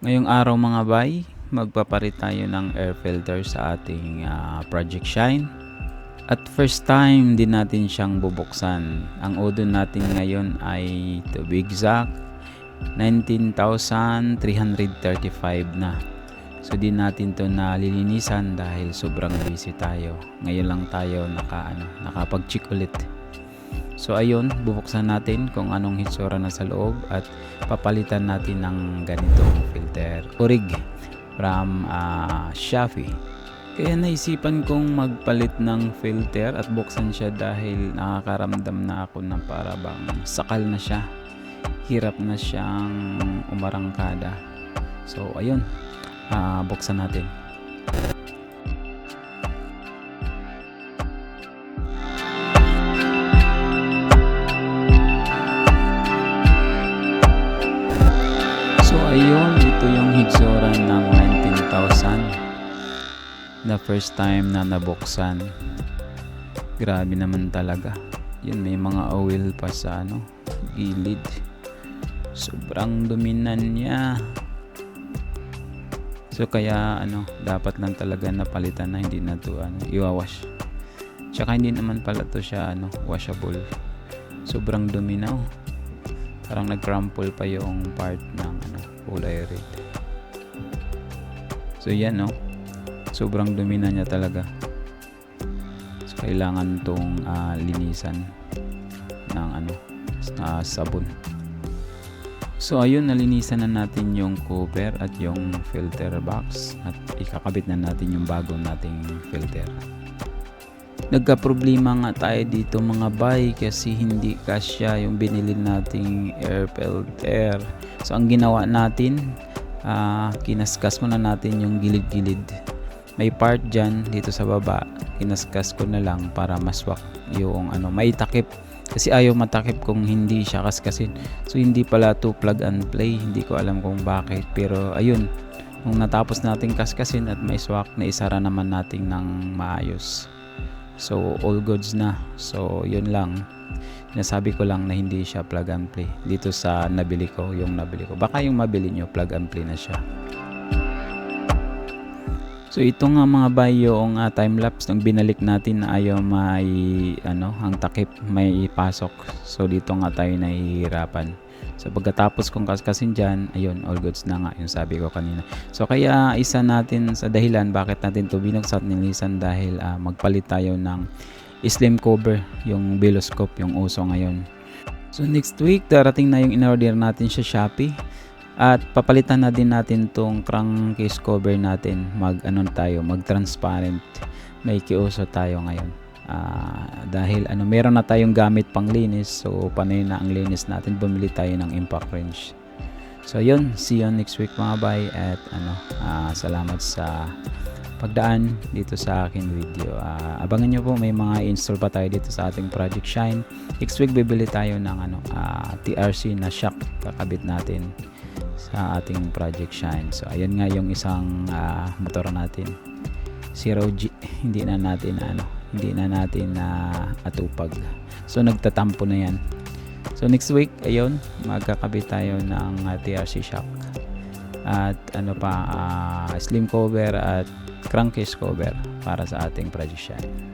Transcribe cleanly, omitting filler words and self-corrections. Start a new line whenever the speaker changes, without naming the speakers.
Ngayong araw mga bay, magpapalit tayo ng air filter sa ating Project Shine. At first time din natin siyang bubuksan. Ang odo natin ngayon ay, to be exact, 19,335 na. So di natin to nalilinisan dahil sobrang busy tayo. Ngayon lang tayo nakapag-check ulit. So ayun, bubuksan natin kung anong hitsura na sa loob at papalitan natin ng ganitong filter Orig from Shopee. Kaya naisipan kong magpalit ng filter at buksan siya dahil nakakaramdam na ako ng para bang sakal na siya. Hirap na siyang umarangkada. So ayun, buksan natin. So ayun, ito yung hitsura ng 19,000 na first time na nabuksan. Grabe naman talaga. Yun, may mga oil pa sa gilid. Sobrang dominan niya. So kaya dapat lang talaga napalitan na, hindi na to iwawash. Tsaka hindi naman pala to siya washable. Sobrang dominaw. Parang nag-crumple pa yung part ng kulay red. So yan sobrang dumi na niya talaga. So kailangan tong linisan ng sabon. So ayun, nalinisan na natin yung cover at yung filter box at ikakabit na natin yung bago nating filter. Nagka-problema nga tayo dito mga bay kasi hindi kasya yung binili nating air filter. So ang ginawa natin, kinaskas muna natin yung gilid-gilid. May part dyan dito sa baba, kinaskas ko na lang para maswak yung maitakip. Kasi ayaw matakip kung hindi siya kaskasin. So hindi pala to plug and play, hindi ko alam kung bakit. Pero ayun, nung natapos natin kaskasin at may swak, naisara naman natin ng maayos. So all goods na. So yun lang, nasabi ko lang na hindi siya plug and play dito sa nabili ko. Baka yung mabili nyo plug and play na siya. So ito nga mga bay, yung time-lapse nung binalik natin na ayaw ang takip may ipasok. So dito nga tayo nahihirapan. So pagkatapos kong kaskasin dyan, ayun, all goods na nga yung sabi ko kanina. So kaya isa natin sa dahilan bakit natin to binuksan at nilisan dahil magpalit tayo ng slim cover, yung Veloscope, yung uso ngayon. So next week, darating na yung in-order natin sa Shopee. At papalitan na din natin tong crankcase cover natin. Mag-transparent. May kiuso tayo ngayon. Dahil meron na tayong gamit pang linis. So panay na ang linis natin. Bumili tayo ng impact wrench. So yun, see you next week mga bay. At salamat sa pagdaan dito sa akin video. Abangan nyo po, may mga install pa tayo dito sa ating Project Shine. Next week bibili tayo ng TRC na shock kakabit natin sa ating Project Shine. So ayan nga yung isang motor natin, 0G. Hindi na natin atupag. So nagtatampo na yan. So next week, ayun, magkakabit tayo ng TRC shock at slim cover at crankcase cover para sa ating Project Shine.